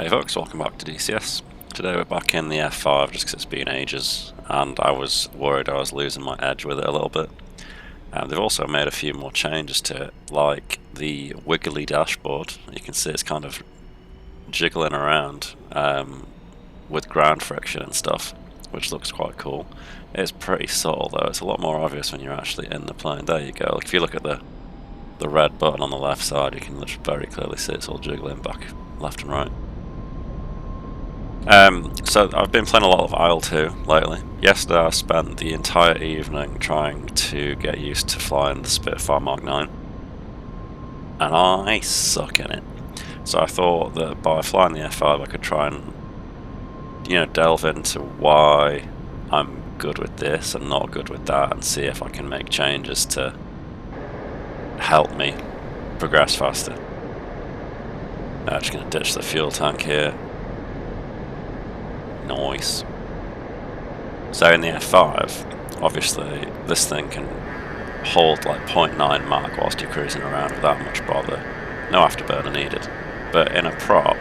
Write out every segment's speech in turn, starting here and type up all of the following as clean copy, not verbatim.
Hey folks, welcome back to DCS. Today we're back in the F5 just because it's been ages and I was worried I was losing my edge with it a little bit. They've also made a few more changes to it, like the wiggly dashboard. You can see it's kind of jiggling around with ground friction and stuff, which looks quite cool. It's pretty subtle though, it's a lot more obvious when you're actually in the plane. There you go, like if you look at the red button on the left side, you can very clearly see it's all jiggling back left and right. So I've been playing a lot of IL-2 lately. Yesterday I spent the entire evening trying to get used to flying the Spitfire Mark 9, and I suck in it. So I thought that by flying the F5 I could try and, delve into why I'm good with this and not good with that, and see if I can make changes to help me progress faster. I'm just going to ditch the fuel tank here. Nice. So in the F5, obviously this thing can hold like 0.9 Mach whilst you're cruising around without much bother. No afterburner needed. But in a prop,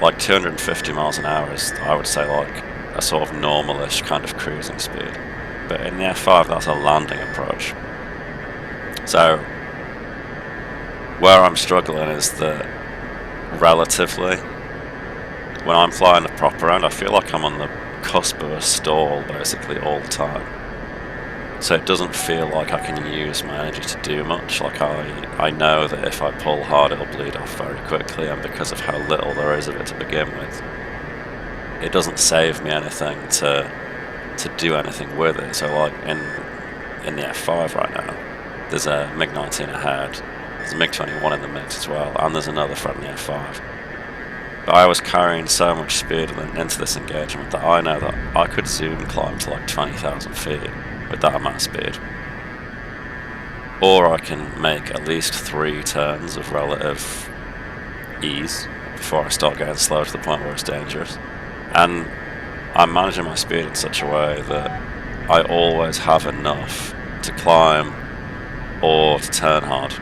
like 250 miles an hour is, I would say, like a sort of normalish kind of cruising speed. But in the F5 that's a landing approach. So where I'm struggling is that relatively, when I'm flying the prop around, I feel like I'm on the cusp of a stall basically all the time. So it doesn't feel like I can use my energy to do much. Like I know that if I pull hard it'll bleed off very quickly, and because of how little there is of it to begin with, it doesn't save me anything to do anything with it. So like in the F5 right now, there's a MiG-19 ahead, there's a MiG-21 in the mix as well, and there's another friendly F5. But I was carrying so much speed into this engagement that I know that I could soon climb to like 20,000 feet with that amount of speed. Or I can make at least 3 turns of relative ease before I start getting slow to the point where it's dangerous. And I'm managing my speed in such a way that I always have enough to climb or to turn hard.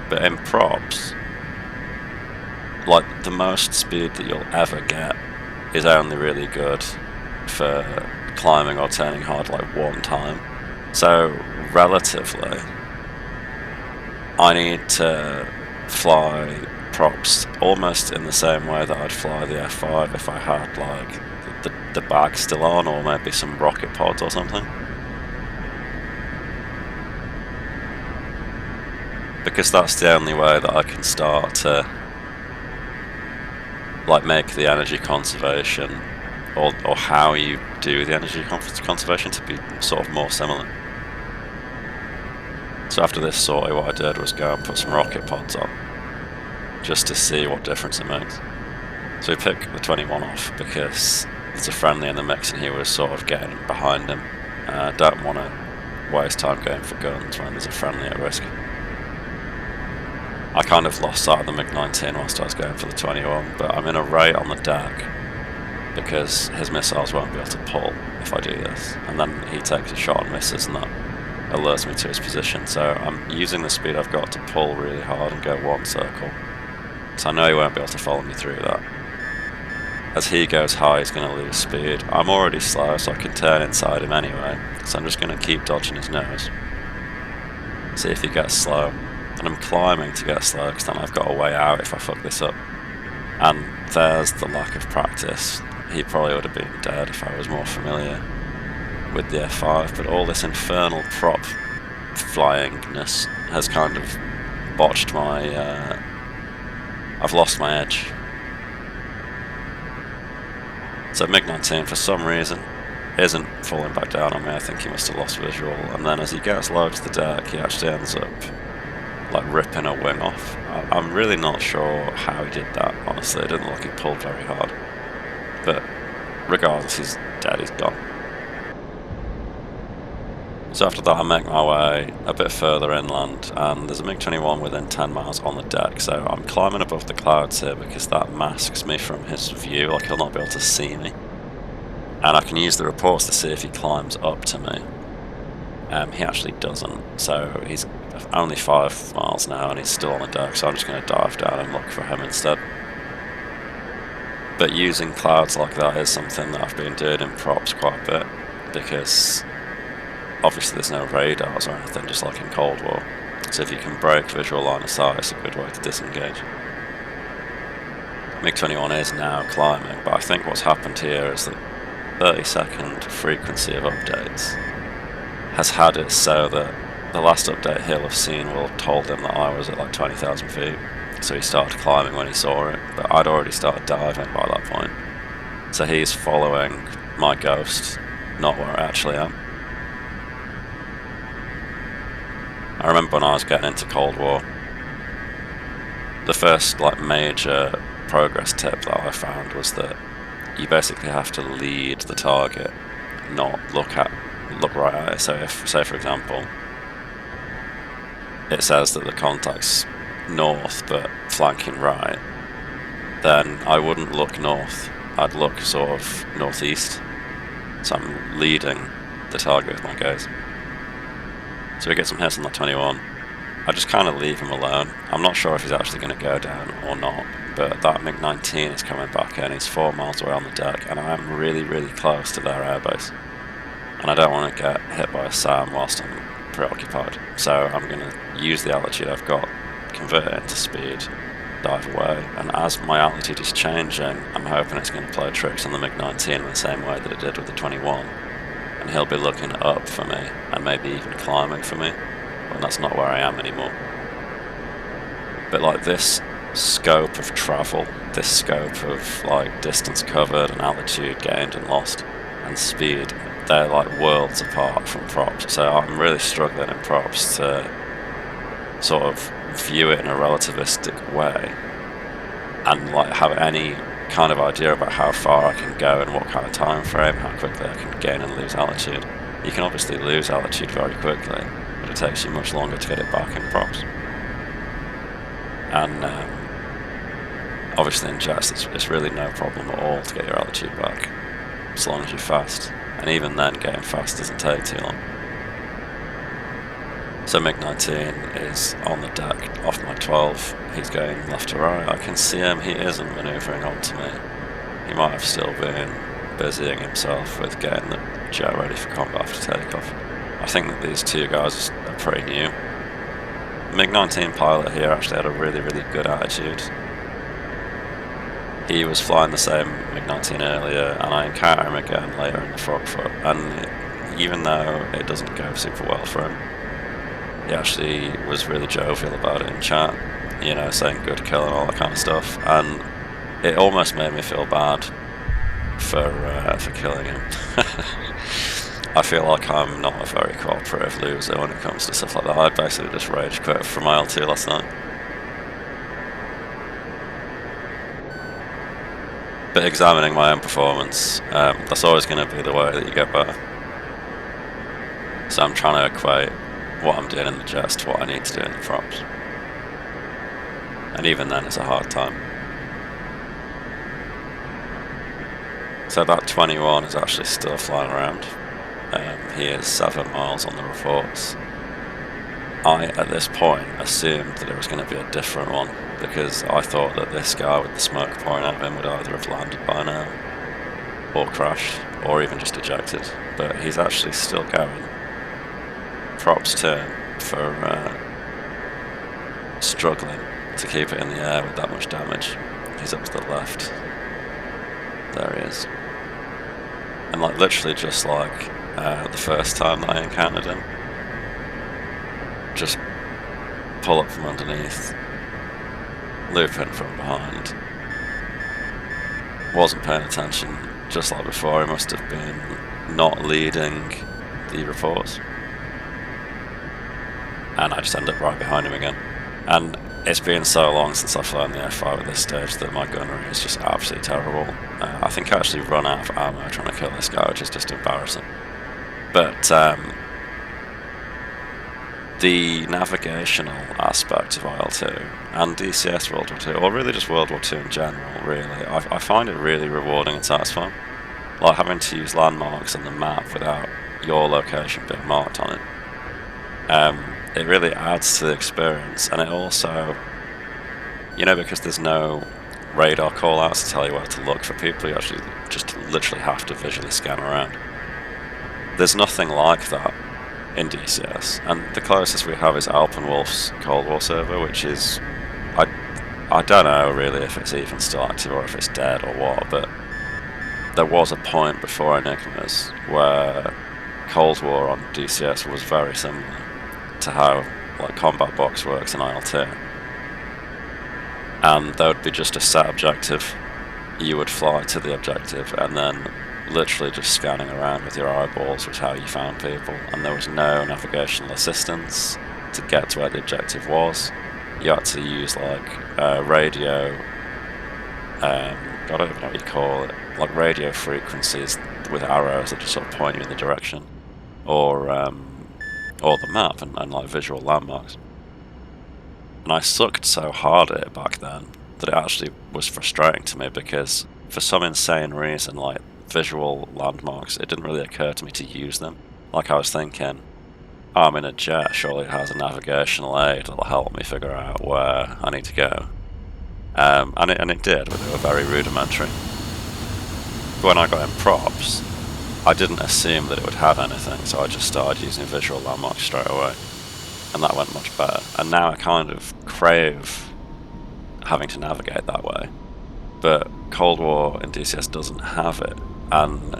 But in props, like the most speed that you'll ever get is only really good for climbing or turning hard like one time. So relatively, I need to fly props almost in the same way that I'd fly the F5 if I had like the bag still on, or maybe some rocket pods or something. Because that's the only way that I can start to like make the energy conservation, or how you do the energy conservation, to be sort of more similar. So after this sortie, what I did was go and put some rocket pods on, just to see what difference it makes. So we picked the 21 off because there's a friendly in the mix and he was sort of getting behind him. Don't want to waste time going for guns when there's a friendly at risk. I kind of lost sight of the MiG-19 whilst I was going for the 21, but I'm in a rate on the deck because his missiles won't be able to pull if I do this. And then he takes a shot and misses, and that alerts me to his position. So I'm using the speed I've got to pull really hard and go one circle. So I know he won't be able to follow me through that. As he goes high, he's going to lose speed. I'm already slow, so I can turn inside him anyway. So I'm just going to keep dodging his nose. See if he gets slow. And I'm climbing to get slow because then I've got a way out if I fuck this up. And there's the lack of practice. He probably would have been dead if I was more familiar with the F5, but all this infernal prop flyingness has kind of botched my... I've lost my edge. So MiG-19 for some reason isn't falling back down on me. I think he must have lost visual, and then as he gets low to the deck he actually ends up like ripping a wing off. I'm really not sure how he did that, honestly. It didn't look like he pulled very hard. But regardless, he's dead, he's gone. So after that I make my way a bit further inland, and there's a MiG-21 within 10 miles on the deck, so I'm climbing above the clouds here because that masks me from his view, like he'll not be able to see me. And I can use the reports to see if he climbs up to me. He actually doesn't, so he's only 5 miles now and he's still on the deck, so I'm just going to dive down and look for him instead. But using clouds like that is something that I've been doing in props quite a bit, because obviously there's no radars or anything, just like in Cold War. So if you can break visual line of sight, it's a good way to disengage. MiG-21 is now climbing, but I think what's happened here is that 30-second frequency of updates has had it so that the last update he'll have seen will have told him that I was at like 20,000 feet. So he started climbing when he saw it, but I'd already started diving by that point. So he's following my ghost, not where I actually am. I remember when I was getting into Cold War, the first like major progress tip that I found was that you basically have to lead the target, not look right at it. So if, say for example, it says that the contact's north but flanking right, then I wouldn't look north, I'd look sort of northeast. So I'm leading the target with my gaze. So we get some hits on that 21. I just kind of leave him alone. I'm not sure if he's actually going to go down or not, but that MiG-19 is coming back in. He's 4 miles away on the deck, and I'm really, really close to their airbase. And I don't want to get hit by a SAM whilst I'm preoccupied. So I'm going to use the altitude I've got, convert it into speed, dive away, and as my altitude is changing, I'm hoping it's going to play tricks on the MiG-19 in the same way that it did with the 21. And he'll be looking up for me, and maybe even climbing for me, when that's not where I am anymore. But like this scope of travel, this scope of like distance covered and altitude gained and lost, and speed, they're like worlds apart from props. So I'm really struggling in props to sort of view it in a relativistic way and like have any kind of idea about how far I can go and what kind of time frame, how quickly I can gain and lose altitude. You can obviously lose altitude very quickly, but it takes you much longer to get it back in props. And obviously in jets it's really no problem at all to get your altitude back, as long as you're fast. And even then, getting fast doesn't take too long. So MiG-19 is on the deck off my 12, he's going left to right, I can see him, he isn't manoeuvring onto me. He might have still been busying himself with getting the jet ready for combat after takeoff. I think that these two guys are pretty new. The MiG-19 pilot here actually had a really, really good attitude. He was flying the same MiG-19 earlier, and I encounter him again later in the frog foot, and even though it doesn't go super well for him, he actually was really jovial about it in chat, you know, saying good kill and all that kind of stuff, and it almost made me feel bad for killing him. I feel like I'm not a very cooperative loser when it comes to stuff like that. I basically just rage quit from IL-2 last night. But examining my own performance, that's always going to be the way that you get better. So I'm trying to equate what I'm doing in the jets to what I need to do in the props. And even then it's a hard time. So that 21 is actually still flying around. He is 7 miles on the reports. I, at this point, assumed that it was going to be a different one, because I thought that this guy with the smoke pouring out of him would either have landed by now, or crashed, or even just ejected. But he's actually still going. Props to him for struggling to keep it in the air with that much damage. He's up to the left. There he is. And like literally just like the first time that I encountered him, just pull up from underneath, loop in from behind. Wasn't paying attention, just like before. He must have been not leading the reports, and I just ended up right behind him again. And it's been so long since I've flown the F-5 at this stage that my gunnery is just absolutely terrible. I think I actually run out of ammo trying to kill this guy, which is just embarrassing. But the navigational aspect of IL-2 and DCS World War II, or really just World War II in general, really, I find it really rewarding and satisfying. Like having to use landmarks on the map without your location being marked on it. It really adds to the experience, and it also, you know, because there's no radar call-outs to tell you where to look for people. You actually just literally have to visually scan around. There's nothing like that in DCS, and the closest we have is Alpenwolf's Cold War server, which is, I don't know really if it's even still active or if it's dead or what, but there was a point before Enigmas where Cold War on DCS was very similar to how like Combat Box works in IL2. And there would be just a set objective. You would fly to the objective and then literally just scanning around with your eyeballs was how you found people, and there was no navigational assistance to get to where the objective was. You had to use like radio, I don't even know what you call it, like radio frequencies with arrows that just sort of point you in the direction, or the map and like visual landmarks. And I sucked so hard at it back then that it actually was frustrating to me, because for some insane reason, like visual landmarks, it didn't really occur to me to use them. Like I was thinking, oh, I'm in a jet, surely it has a navigational aid that'll help me figure out where I need to go. And it did, but they were very rudimentary. But when I got in props, I didn't assume that it would have anything, so I just started using visual landmarks straight away. And that went much better. And now I kind of crave having to navigate that way. But Cold War in DCS doesn't have it. And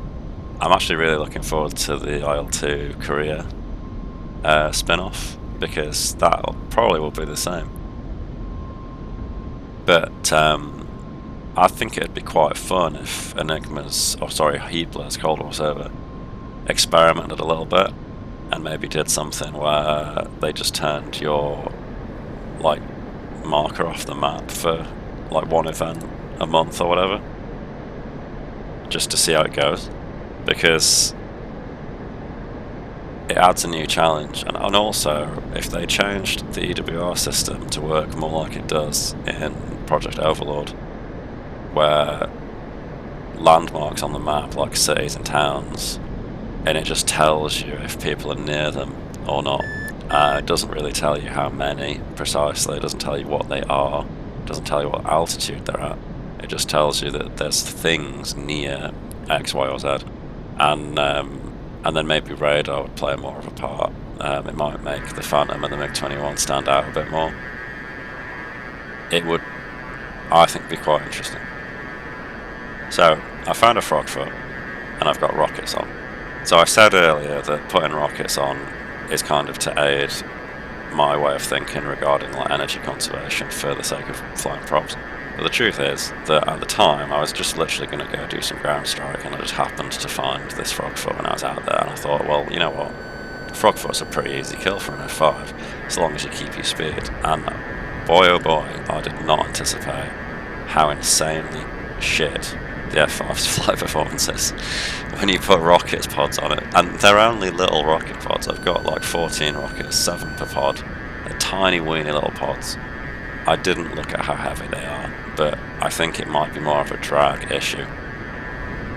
I'm actually really looking forward to the IL2 Korea spin-off, because that probably will be the same. But I think it'd be quite fun if Heatblade's Cold War server experimented a little bit and maybe did something where they just turned your like marker off the map for like one event a month or whatever, just to see how it goes, because it adds a new challenge. And also, if they changed the EWR system to work more like it does in Project Overlord, where landmarks on the map, like cities and towns, and it just tells you if people are near them or not. It doesn't really tell you how many precisely, it doesn't tell you what they are, it doesn't tell you what altitude they're at. It just tells you that there's things near X, Y, or Z. And then maybe radar would play more of a part. It might make the Phantom and the MiG-21 stand out a bit more. It would, I think, be quite interesting. So, I found a frogfoot, and I've got rockets on. So I said earlier that putting rockets on is kind of to aid my way of thinking regarding like energy conservation for the sake of flying props. But the truth is that at the time I was just literally going to go do some ground strike, and I just happened to find this frogfoot when I was out there, and I thought, well, you know what, frogfoot's a pretty easy kill for an F5 as long as you keep your speed. And boy oh boy, I did not anticipate how insanely shit the F5's flight performance is when you put rocket pods on it. And they're only little rocket pods. I've got like 14 rockets, 7 per pod. They're tiny weeny little pods. I didn't look at how heavy they are, but I think it might be more of a drag issue,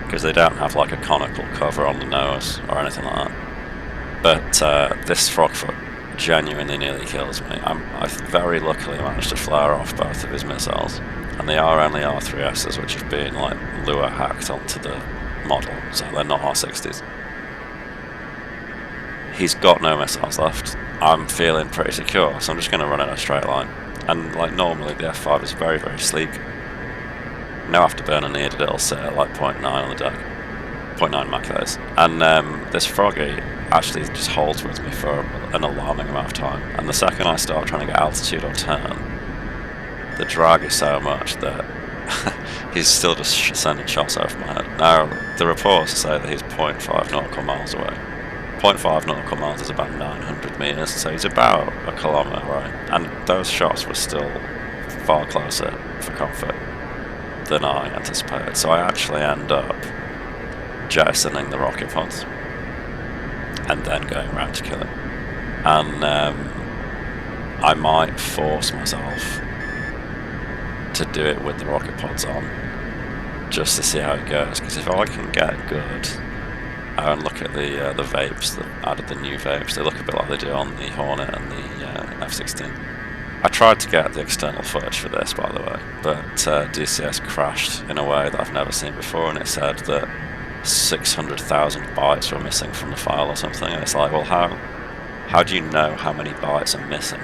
because they don't have like a conical cover on the nose or anything like that. But this frogfoot genuinely nearly kills me. I very luckily managed to flare off both of his missiles, and they are only R3Ss, which have been like lure hacked onto the model, so they're not R60s. He's got no missiles left. I'm feeling pretty secure, so I'm just going to run in a straight line. And like normally the F5 is very, very sleek. No afterburner needed, it'll sit at like 0.9 on the deck. 0.9 Mach that is. And this froggy actually just holds with me for an alarming amount of time. And the second I start trying to get altitude or turn, the drag is so much that he's still just sending shots over my head. Now, the reports say that he's 0.5 nautical miles away. 0.5 nautical miles is about 900 metres, so he's about a kilometre away. And those shots were still far closer for comfort than I anticipated. So I actually end up jettisoning the rocket pods and then going around to kill it. And I might force myself to do it with the rocket pods on, just to see how it goes, because if I can get good, and look at the vapes, that added the new vapes, they look a bit like they do on the Hornet and the F-16. I tried to get the external footage for this, by the way, but DCS crashed in a way that I've never seen before, and it said that 600,000 bytes were missing from the file or something, and it's like, well, how do you know how many bytes are missing?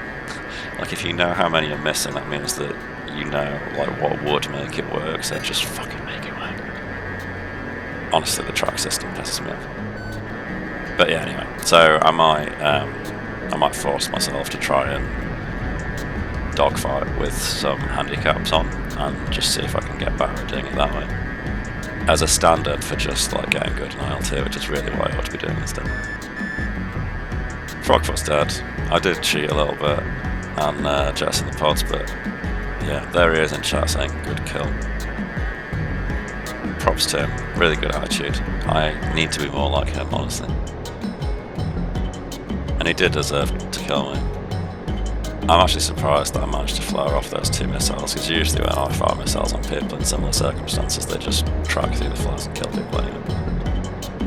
Like, if you know how many are missing, that means that you know, like, what would make it work, so just fucking make it work. Honestly, the track system pisses me off. But yeah, anyway, so I might force myself to try and dogfight with some handicaps on and just see if I can get better at doing it that way. As a standard for just like getting good in IL2, which is really what I ought to be doing instead. Frogfoot's dead. I did cheat a little bit and jettison the pods, but yeah, there he is in chat saying good kill. Props to him, really good attitude. I need to be more like him, honestly. And he did deserve to kill me. I'm actually surprised that I managed to flare off those 2 missiles, because usually when I fire missiles on people in similar circumstances, they just track through the flares and kill people anyway.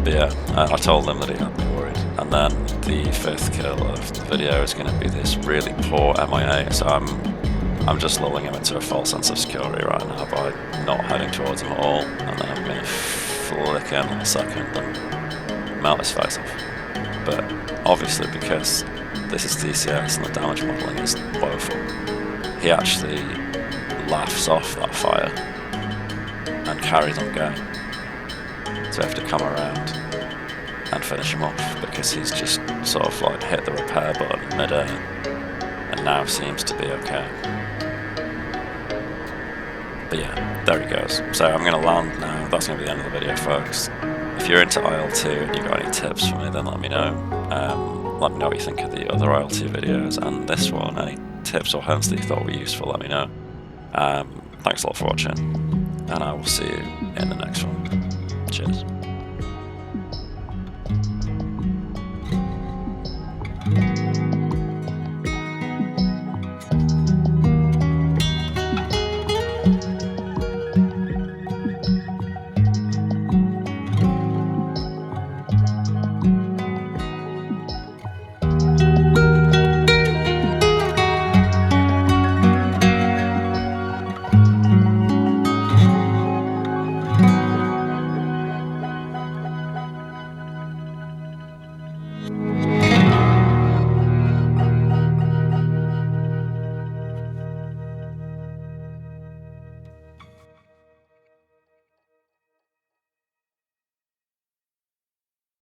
But yeah, I told him that he had me worried. And then the 5th kill of the video is going to be this really poor MIA, so I'm just lulling him into a false sense of security right now by not heading towards him at all, and then I'm going to flick him in a second and melt his face off. But obviously, because this is DCS and the damage modelling is woeful, he actually laughs off that fire and carries on going. So I have to come around and finish him off, because he's just sort of like hit the repair button mid-air and now seems to be okay. But yeah, there he goes. So I'm going to land now. That's going to be the end of the video, folks. If you're into IL2 and you've got any tips for me, then let me know. Let me know what you think of the other IL2 videos and this one. Any tips or hints that you thought were useful, let me know. Thanks a lot for watching, and I will see you in the next one. Cheers.